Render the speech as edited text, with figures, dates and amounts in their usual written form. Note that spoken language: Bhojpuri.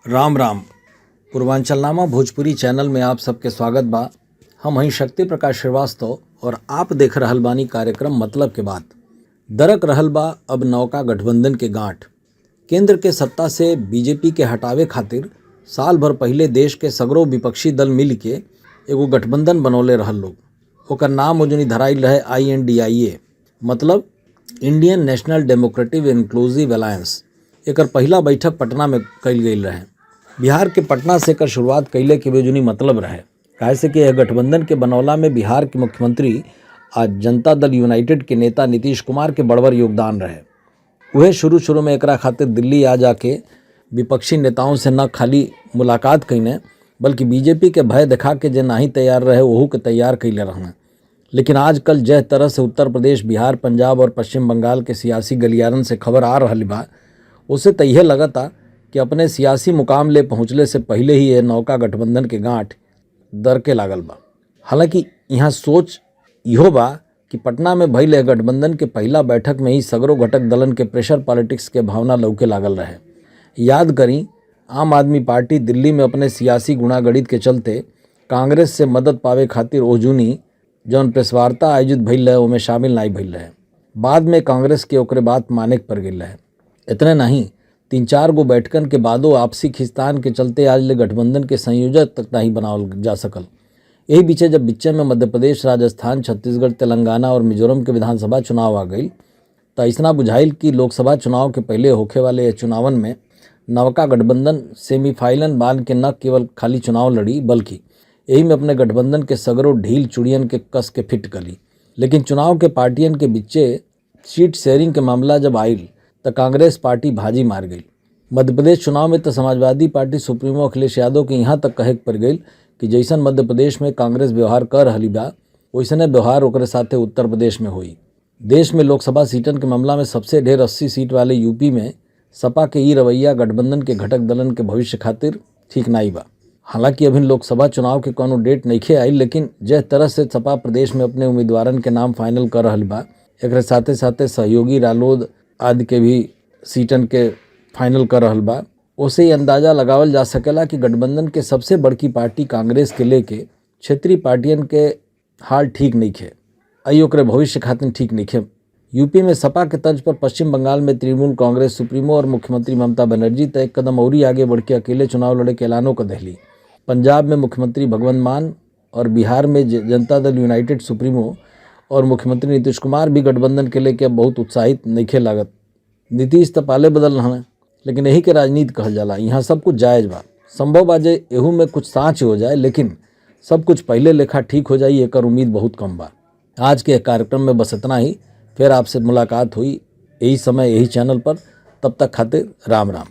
राम राम। पूर्वांचलनामा भोजपुरी चैनल में आप सबके स्वागत बा। हम हई शक्ति प्रकाश श्रीवास्तव और आप देख रहल बानी कार्यक्रम मतलब के बात। दरक रहल बा अब नौका गठबंधन के गांठ। केंद्र के सत्ता से बीजेपी के हटावे खातिर साल भर पहले देश के सगरो विपक्षी दल मिल के एगो गठबंधन बनौले रहल लोग। ओकर नाम ओजनी धराइल रहे INDIA, मतलब Indian national democratic inclusive alliance. एकर पहला बैठक पटना में कइल गइल रहे। बिहार के पटना से एकर शुरुआत कइले के बेजुनी मतलब रहे, काहे से कि यह गठबंधन के बनौला में बिहार के मुख्यमंत्री आज जनता दल यूनाइटेड के नेता नीतीश कुमार के बड़बर योगदान रहे। वह शुरू में एकरा खातिर दिल्ली आ जाके विपक्षी नेताओं से न खाली मुलाकात कइने बल्कि बीजेपी के भय दिखा के जे नाही तैयार रहे वहू के तैयार कइले रहने। लेकिन आजकल जह तरह से उत्तर प्रदेश, बिहार, पंजाब और पश्चिम बंगाल के सियासी गलियारन से खबर आ रहल बा, उसे तो यह लगता कि अपने सियासी मुकाम ले पहुँचले से पहले ही यह नौका गठबंधन के गांठ दर के लागल बा। हालांकि यहाँ सोच इहो बा कि पटना में भइल गठबंधन के पहला बैठक में ही सगरो घटक दलन के प्रेशर पॉलिटिक्स के भावना लौके लागल रहे। याद करी, आम आदमी पार्टी दिल्ली में अपने सियासी गुणागणित के चलते कांग्रेस से मदद पावे खातिर ओजुनी जौन प्रेसवार्ता आयोजित भइल रहे ओमे शामिल नहीं भइल रहे। बाद में कांग्रेस के ओकरे बात माने पर गेल रहे। इतने नहीं, 3-4 गो बैठकन के बादो आपसी खिस्तान के चलते आज ले गठबंधन के संयोजक तक नहीं बनावल जा सकल। यही बीचे जब बीचे में मध्य प्रदेश, राजस्थान, छत्तीसगढ़, तेलंगाना और मिजोरम के विधानसभा चुनाव आ गई, तो ऐसा बुझाइल कि लोकसभा चुनाव के पहले होखे वाले चुनावन में नवका गठबंधन सेमीफाइनल बांध के न केवल खाली चुनाव लड़ी बल्कि यही में अपने गठबंधन के सगरो ढील चुड़ियन के कस के फिट कली। लेकिन चुनाव के पार्टियन के बीचे सीट शेयरिंग के मामला जब आयल तो कांग्रेस पार्टी भाजी मार गई। मध्य प्रदेश चुनाव में तो समाजवादी पार्टी सुप्रीमो अखिलेश यादव के यहाँ तक कहे पड़ गई कि जैसन मध्य प्रदेश में कांग्रेस व्यवहार कर रही बा वैसने व्यवहार ओकरे साथे उत्तर प्रदेश में हुई। देश में लोकसभा सीटन के मामला में सबसे ढेर 80 सीट वाले यूपी में सपा के ई रवैया गठबंधन के घटक दलन के भविष्य खातिर ठीक नहीं बा। हालांकि अभी लोकसभा चुनाव के कोनो डेट नहीं आई, लेकिन जिस तरह से सपा प्रदेश में अपने उम्मीदवारन के नाम फाइनल कर रही बा, एक साथे साथे सहयोगी रालोद आदि के भी सीटन के फाइनल कर रहल बा, उसे ही अंदाजा लगावल जा सकेला कि गठबंधन के सबसे बड़की पार्टी कांग्रेस के लेके क्षेत्रीय पार्टियन के हाल ठीक नहीं खे, आई ओकरे भविष्य खातिर ठीक नहीं खे। यूपी में सपा के तर्ज पर पश्चिम बंगाल में तृणमूल कांग्रेस सुप्रीमो और मुख्यमंत्री ममता बनर्जी तो एक कदम और ही आगे बढ़ के अकेले चुनाव लड़े के ऐलानों को दहली। पंजाब में मुख्यमंत्री भगवंत मान और बिहार में जनता दल यूनाइटेड सुप्रीमो और मुख्यमंत्री नीतीश कुमार भी गठबंधन के लेके बहुत उत्साहित नइखे लागत। नीतीश तो पाले बदल रहे, लेकिन यही के राजनीति कहल जाला। यहाँ सब कुछ जायज बा, संभव बा जे एहू में कुछ सांच हो जाए, लेकिन सब कुछ पहले लेखा ठीक हो जाए एकर उम्मीद बहुत कम बा। आज के कार्यक्रम में बस इतना ही। फिर आपसे मुलाकात हुई यही समय यही चैनल पर। तब तक खातिर राम राम।